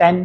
10۔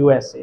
USA۔